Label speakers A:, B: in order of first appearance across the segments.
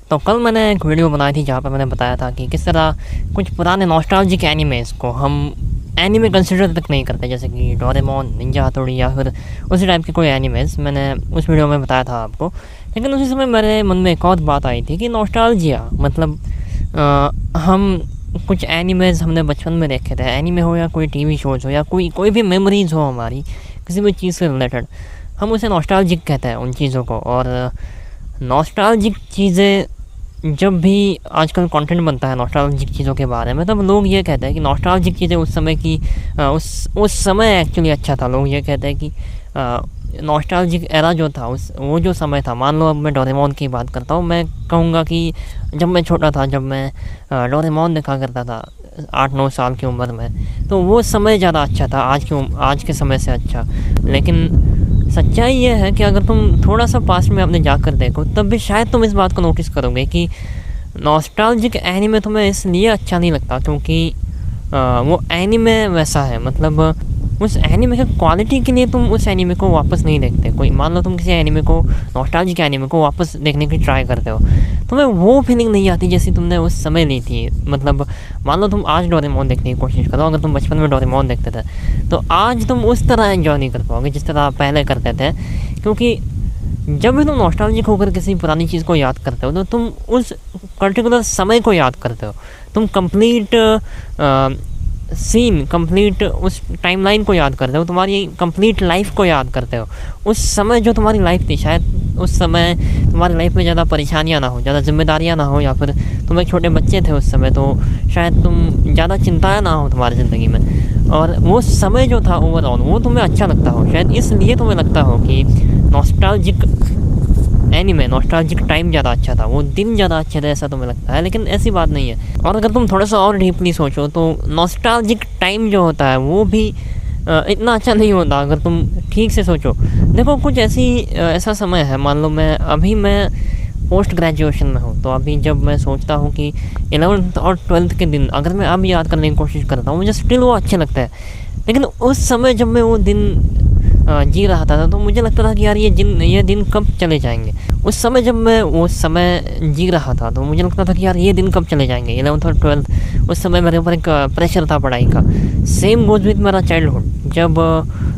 A: तो कल मैंने एक वीडियो बनाई थी जहाँ पे मैंने बताया था कि किस तरह कुछ पुराने नॉस्टैल्जिक एनिमेज़ को हम एनीमे कंसिडर तक नहीं करते, जैसे कि डोरेमोन, निंजा हथौड़ी या फिर उसी टाइप के कोई एनिमेज़ मैंने उस वीडियो में बताया था आपको। लेकिन उसी समय मेरे मन में एक और बात आई थी कि नॉस्टैल्जिया मतलब हम कुछ एनिमेज़ हमने बचपन में देखे थे, एनीमे हो या कोई टीवी शोज़ हो या कोई भी मेमोरीज़ हो हमारी किसी भी चीज़ से रिलेटेड, हम उसे नॉस्टैल्जिक कहते हैं उन चीज़ों को। और नॉस्टैल्जिक चीज़ें जब भी आजकल कंटेंट बनता है नॉस्टैल्जिक चीज़ों के बारे में, तब लोग ये कहते हैं कि नॉस्टैल्जिक चीज़ें उस समय की उस समय एक्चुअली अच्छा था। लोग ये कहते हैं कि नॉस्टैल्जिक एरा जो था वो जो समय था, मान लो अब मैं डोरेमोन की बात करता हूँ, मैं कहूँगा कि जब मैं छोटा था, जब मैं डोरेमोन देखा करता था 8-9 साल की उम्र में, तो वो समय ज़्यादा अच्छा था आज के समय से अच्छा। लेकिन सच्चाई ये है कि अगर तुम थोड़ा सा पास्ट में अपने जाकर देखो, तब भी शायद तुम इस बात को नोटिस करोगे कि नॉस्टैल्जिक एनीमे तुम्हें इसलिए अच्छा नहीं लगता क्योंकि वो एनीमे वैसा है, मतलब उस एनीमे की क्वालिटी के लिए तुम उस एनीमे को वापस नहीं देखते। कोई मान लो तुम किसी एनीमे को, नॉस्टैल्जिक एनीमे को वापस देखने की ट्राई करते हो, तुम्हें वो फीलिंग नहीं आती जैसी तुमने उस समय ली थी। मतलब मान लो तुम आज डोरेमोन देखने की कोशिश करो, अगर तुम बचपन में डोरेमोन देखते थे तो आज तुम उस तरह एंजॉय नहीं कर पाओगे जिस तरह आप पहले करते थे। क्योंकि जब भी तुम नॉस्टैल्जिक होकर किसी पुरानी चीज़ को याद करते हो तो तुम उस पर्टिकुलर समय को याद करते हो, तुम कंप्लीट सीन, कंप्लीट उस टाइमलाइन को याद करते हो, तुम्हारी कंप्लीट लाइफ को याद करते हो। उस समय जो तुम्हारी लाइफ थी, शायद उस समय तुम्हारी लाइफ में ज़्यादा परेशानियाँ ना हो, ज़्यादा जिम्मेदारियाँ ना हो, या फिर तुम एक छोटे बच्चे थे उस समय, तो शायद तुम ज़्यादा चिंताएँ ना हो तुम्हारी ज़िंदगी में। और वो समय जो था ओवरऑल वो तुम्हें अच्छा लगता हो, शायद इसलिए तुम्हें लगता हो कि नॉस्टैल्जिक एनीमे, नॉस्टैल्जिक टाइम ज़्यादा अच्छा था, वो दिन ज़्यादा अच्छे थे, ऐसा तुम्हें लगता है। लेकिन ऐसी बात नहीं है। और अगर तुम थोड़ा सा और डीपली सोचो तो नॉस्टैल्जिक टाइम जो होता है वो भी इतना अच्छा नहीं होता अगर तुम ठीक से सोचो। देखो कुछ ऐसा समय है, मान लो मैं पोस्ट ग्रेजुएशन में हूँ, तो अभी जब मैं सोचता हूँ कि 11th और 12th के दिन अगर मैं अब याद करने की कोशिश करता हूँ, मुझे स्टिल वो अच्छे लगते हैं। लेकिन उस समय जब मैं वो दिन जी रहा था तो मुझे लगता था कि यार ये दिन कब चले जाएंगे। उस समय जब मैं वो समय जी रहा था तो मुझे लगता था कि यार ये दिन कब चले जाएंगे। 11th और 12th उस समय मेरे ऊपर एक प्रेशर था पढ़ाई का। सेम गोज़ विथ मेरा चाइल्डहुड, जब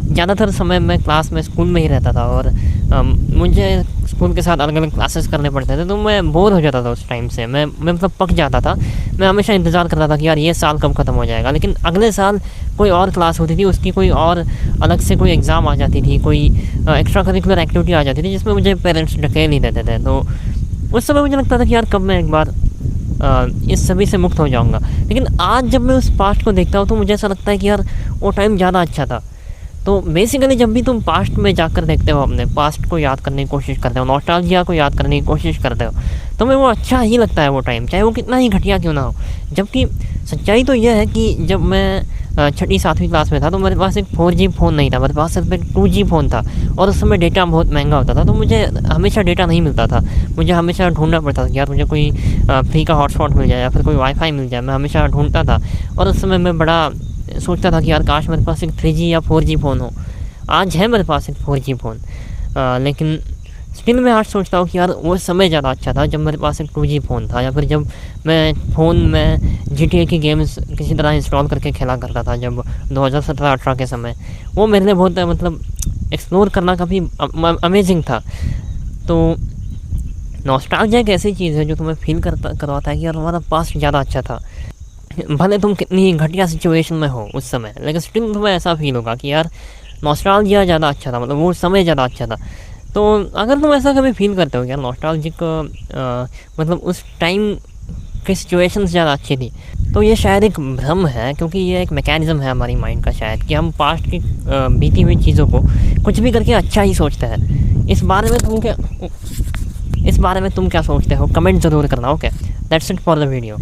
A: ज़्यादातर समय मैं क्लास में स्कूल में ही रहता था और मुझे स्कूल के साथ अलग अलग क्लासेस करने पड़ते थे, तो मैं बोर हो जाता था उस टाइम से। मैं मतलब पक जाता था। मैं हमेशा इंतज़ार करता था कि यार ये साल कब ख़त्म हो जाएगा। लेकिन अगले साल कोई और क्लास होती थी, उसकी कोई और अलग से कोई एग्ज़ाम आ जाती थी, कोई एक्स्ट्रा करिकुलर एक्टिविटी आ जाती थी जिसमें मुझे पेरेंट्स ढकेल नहीं देते थे। तो उस समय मुझे लगता था कि यार कब मैं एक बार इस सभी से मुक्त हो जाऊँगा। लेकिन आज जब मैं उस पास्ट को देखता हूँ तो मुझे ऐसा लगता है कि यार वो टाइम ज़्यादा अच्छा था। तो बेसिकली जब भी तुम पास्ट में जाकर देखते हो, अपने पास्ट को याद करने की कोशिश करते हो, नॉस्टैल्जिया को याद करने की कोशिश करते हो, तो तुम्हें वो अच्छा ही लगता है वो टाइम, चाहे वो कितना ही घटिया क्यों ना हो। जबकि सच्चाई तो यह है कि जब मैं 6ठी-7वीं क्लास में था तो मेरे पास एक 4G फ़ोन नहीं था, मेरे पास सिर्फ एक 2G फ़ोन था। और उस समय डेटा बहुत महंगा होता था, तो मुझे हमेशा डेटा नहीं मिलता था। मुझे हमेशा ढूंढना पड़ता था कि यार मुझे कोई फ्री का हॉटस्पॉट मिल जाए या फिर कोई वाईफाई मिल जाए। मैं हमेशा ढूंढता था और उस समय मैं बड़ा सोचता था कि यार काश मेरे पास एक 3G या 4G फ़ोन हो। आज है मेरे पास एक 4G फ़ोन, लेकिन स्टिल मैं आज सोचता हूँ कि यार वो समय ज़्यादा अच्छा था जब मेरे पास एक 2G फ़ोन था, या फिर जब मैं फ़ोन में GTA की गेम्स किसी तरह इंस्टॉल करके खेला करता था जब 2017-18 के समय। वो मेरे लिए बहुत मतलब एक्सप्लोर करना काफ़ी अमेजिंग था। तो नॉस्टैल्जिया एक ऐसी चीज़ है जो तुम्हें फील करवाता है कि यार हमारा पास्ट ज़्यादा अच्छा था। भले तुम कितनी घटिया सिचुएशन में हो उस समय, लेकिन स्टिल तुम्हें ऐसा फील होगा कि यार नॉस्टैल्जिया ज़्यादा अच्छा था, मतलब वो समय ज़्यादा अच्छा था। तो अगर तुम ऐसा कभी फील करते हो कि यार नॉस्टैल्जिक मतलब उस टाइम की सिचुएशंस ज़्यादा अच्छी थी, तो ये शायद एक भ्रम है, क्योंकि ये एक मैकेनिज़्म है हमारी माइंड का शायद, कि हम पास्ट की बीती हुई चीज़ों को कुछ भी करके अच्छा ही सोचते हैं। इस बारे में तुम क्या सोचते हो? कमेंट ज़रूर करना। Okay, that's it for the video.